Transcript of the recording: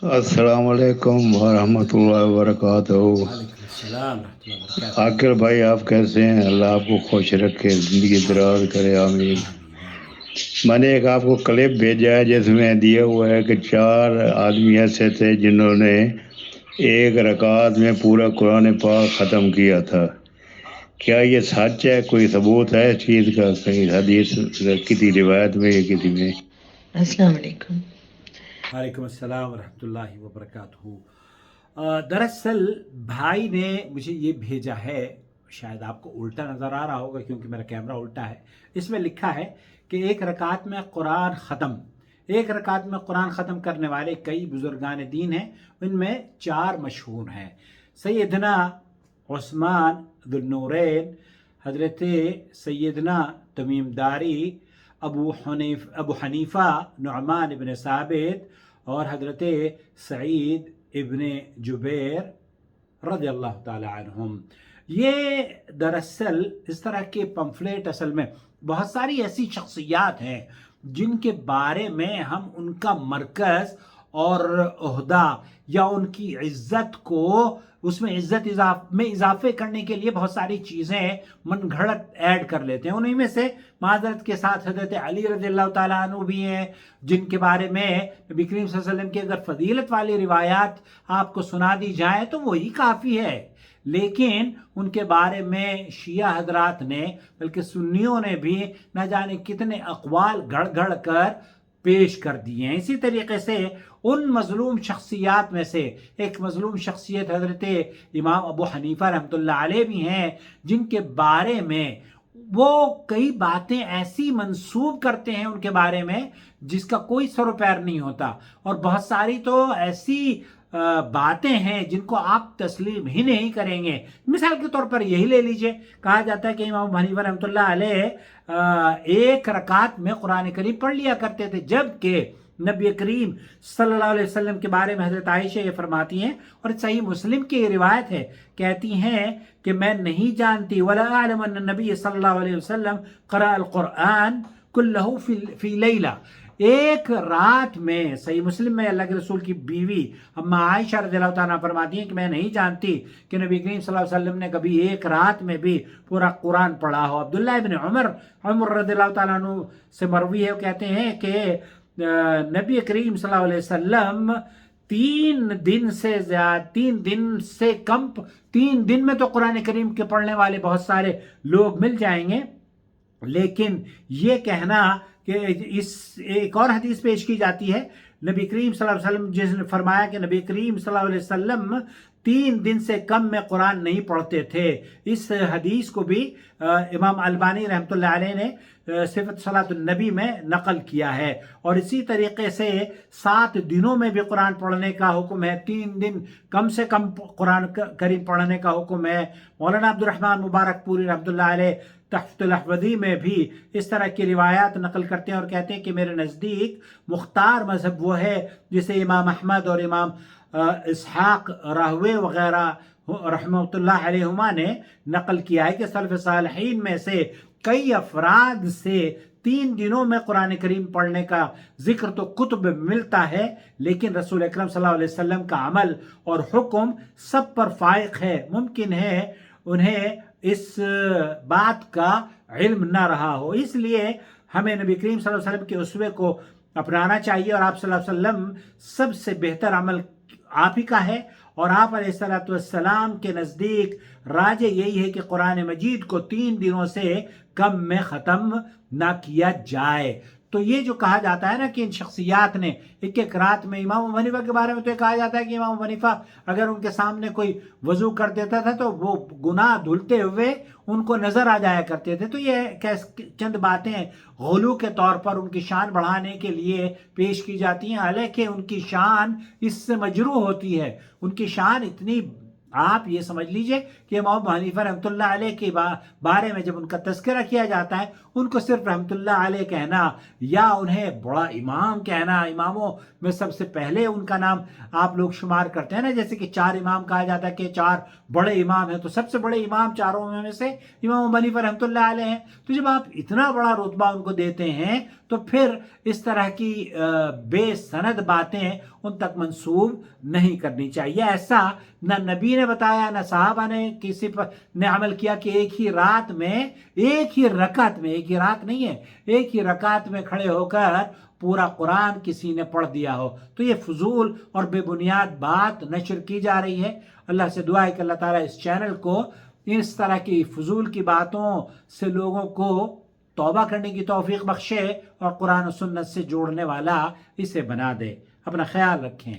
अस्सलाम वालेकुम वरहमतुल्लाहि वबरकातुहू। वालेकुम अस्सलाम रहमतुल्लाहि वबरकातुहू। आकिर भाई आप कैसे हैं? अल्लाह आपको खुश रखे, ज़िंदगी दराज करे, आमीन। आमीन आमीन। मैंने एक आपको क्लिप भेजा है जिसमें दिया हुआ है कि 4 आदमी ऐसे थे जिन्होंने एक रकात में पूरा कुरान पाक ख़त्म किया था। क्या ये सच है? कोई सबूत है इस चीज़ का? कहीं हदीस किसी रिवायत में या किसी में? अस्सलाम वालेकुम। वालेकुम अस्सलाम रहमतुल्लाहि वबरकातुहू। दरअसल भाई ने मुझे ये भेजा है, शायद आपको उल्टा नज़र आ रहा होगा क्योंकि मेरा कैमरा उल्टा है। इसमें लिखा है कि एक रकात में कुरान ख़त्म, एक रकात में कुरान ख़त्म करने वाले कई बुजुर्गान दीन हैं, उनमें 4 मशहूर हैं। सैयदना उस्मान दुन्नूरैन, हज़रत सैयदना तमीमदारी, अबू हनीफ़ा नुअमान इब्न साबित और हज़रत सईद इब्न जुबैर रज़ियल्लाहु ताला अन्हुम। ये दरअसल इस तरह के पम्फलेट असल में बहुत सारी ऐसी शख्सियात हैं जिनके बारे में हम उनका मरकज़ और ओहदा या उनकी इज़्ज़त को, उसमें इज़्ज़त में इजाफे करने के लिए बहुत सारी चीज़ें मन घड़त ऐड कर लेते हैं। उन्हीं में से माज़रत के साथ हज़रत अली रज़ियल्लाहु ताला अन्हु भी हैं, जिनके बारे में नबी करीम सल्लल्लाहु अलैहि वसल्लम की अगर फजीलत वाली रिवायात आपको सुना दी जाए तो वही काफ़ी है। लेकिन उनके बारे में शिया हजरात ने, बल्कि सुन्नियों ने भी न जाने कितने अक़वाल घड़ घड़ कर पेश कर दिए हैं। इसी तरीके से उन मजलूम शख्सियात में से एक मजलूम शख्सियत हज़रत इमाम अबू हनीफ़ा रहमतुल्लाह अलैह भी हैं, जिनके बारे में वो कई बातें ऐसी मंसूब करते हैं उनके बारे में जिसका कोई सर पैर नहीं होता, और बहुत सारी तो ऐसी बातें हैं जिनको आप तस्लीम ही नहीं करेंगे। मिसाल के तौर पर यही ले लीजिए, कहा जाता है कि इमाम अबू हनीफ़ा रहमतुल्लाह अलैह एक रकात में कुरान करीम पढ़ लिया करते थे, जबकि नबी करीम सल्लल्लाहु अलैहि वसल्लम के बारे में हज़रत आयशा ये फरमाती हैं, और सही मुस्लिम की रिवायत है, कहती हैं कि मैं नहीं जानती वला अअलम अन्न नबी सल्लल्लाहु अलैहि वसल्लम क़रा अल कुरान कुल्लहु फी लैला। एक रात में, सही मुस्लिम में अल्लाह के रसूल की बीवी अम्मा आयशा रज़ियल्लाहु ताला फरमाती हैं कि मैं नहीं जानती कि नबी करीम सल्लल्लाहु अलैहि वसल्लम ने कभी एक रात में भी पूरा कुरान पढ़ा हो। अब्दुल्लाह इब्न उमर रज़ियल्लाहु ताला अन्हु से मरवी है, वो कहते हैं कि नबी करीम सल्लल्लाहु अलैहि वसल्लम 3 दिन में तो कुरान करीम के पढ़ने वाले बहुत सारे लोग मिल जाएंगे। लेकिन ये कहना कि इस एक और हदीस पेश की जाती है, नबी करीम सल्लल्लाहु अलैहि वसल्लम जिसने फरमाया कि नबी करीम सल्लल्लाहु अलैहि वसल्लम 3 दिन से कम में कुरान नहीं पढ़ते थे। इस हदीस को भी इमाम अलबानी रहमतुल्लाह अलैह ने सिफत सलातुन नबी में नकल किया है। और इसी तरीके से 7 दिनों में भी कुरान पढ़ने का हुक्म है, 3 दिन कम से कम कुरान करीम पढ़ने का हुक्म है। मौलाना अब्दुर्रहमान मुबारक पूरी रहमतुल्लाह अलैह तहफ़्तुल अहवदी में भी इस तरह की रिवायात नकल करते हैं और कहते हैं कि मेरे नज़दीक मुख्तार मज़हब वो है जिसे इमाम अहमद और इमाम इसहाक राहवे वग़ैरह रहमतुल्लाह अलैहिमा ने नकल किया है कि सल्फ़ सालिहीन में से कई अफराद से 3 दिनों में कुरान करीम पढ़ने का जिक्र तो कुतुब में मिलता है, लेकिन रसूल अकरम सल्लल्लाहु अलैहि वसल्लम का अमल और हुक्म सब पर फाइक है। मुमकिन है उन्हें इस बात का इल्म ना रहा हो, इसलिए हमें नबी करीम सल्लल्लाहु अलैहि वसल्लम के उसवे को अपनाना चाहिए। और आप सल्लल्लाहु अलैहि वसल्लम सबसे बेहतर अमल आप ही का है, और आप अलैहिस्सलाम के नज़दीक राज यही है कि कुरान मजीद को 3 दिनों से कम में ख़त्म ना किया जाए। तो ये जो कहा जाता है ना कि इन शख्सियात ने एक एक रात में, इमाम अबू हनीफा के बारे में तो ये कहा जाता है कि इमाम अबू हनीफा अगर उनके सामने कोई वजू कर देता था तो वो गुनाह धुलते हुए उनको नज़र आ जाया करते थे। तो ये चंद बातें गुलू के तौर पर उनकी शान बढ़ाने के लिए पेश की जाती हैं, हालांकि उनकी शान इससे मजरू होती है। उनकी शान इतनी, आप ये समझ लीजिए कि इमाम अबू हनीफा रहमतुल्लाह अलैह के बारे में जब उनका तज़किरा किया जाता है, उनको सिर्फ रहमतुल्लाह अलैह कहना या उन्हें बड़ा इमाम कहना, इमामों में सबसे पहले उनका नाम आप लोग शुमार करते हैं ना, जैसे कि 4 इमाम कहा जाता है कि 4 बड़े इमाम हैं, तो सबसे बड़े इमाम चारों में से इमाम अबू हनीफा रहमतुल्लाह अलैह हैं। तो जब आप इतना बड़ा रुतबा उनको देते हैं تو پھر اس طرح کی بے سند باتیں ان تک منسوب نہیں کرنی چاہیے. ایسا نہ نبی نے بتایا نہ صحابہ نے کسی پر نے عمل کیا کہ ایک ہی رات میں ایک ہی رکعت میں، ایک ہی رات نہیں ہے، ایک ہی رکعت میں کھڑے ہو کر پورا قرآن کسی نے پڑھ دیا ہو. تو یہ فضول اور بے بنیاد بات نشر کی جا رہی ہے. اللہ سے دعا ہے کہ اللہ تعالیٰ اس چینل کو اس طرح کی فضول کی باتوں سے لوگوں کو توبہ کرنے کی توفیق بخشے اور قرآن و سنت سے جوڑنے والا اسے بنا دے. اپنا خیال رکھیں.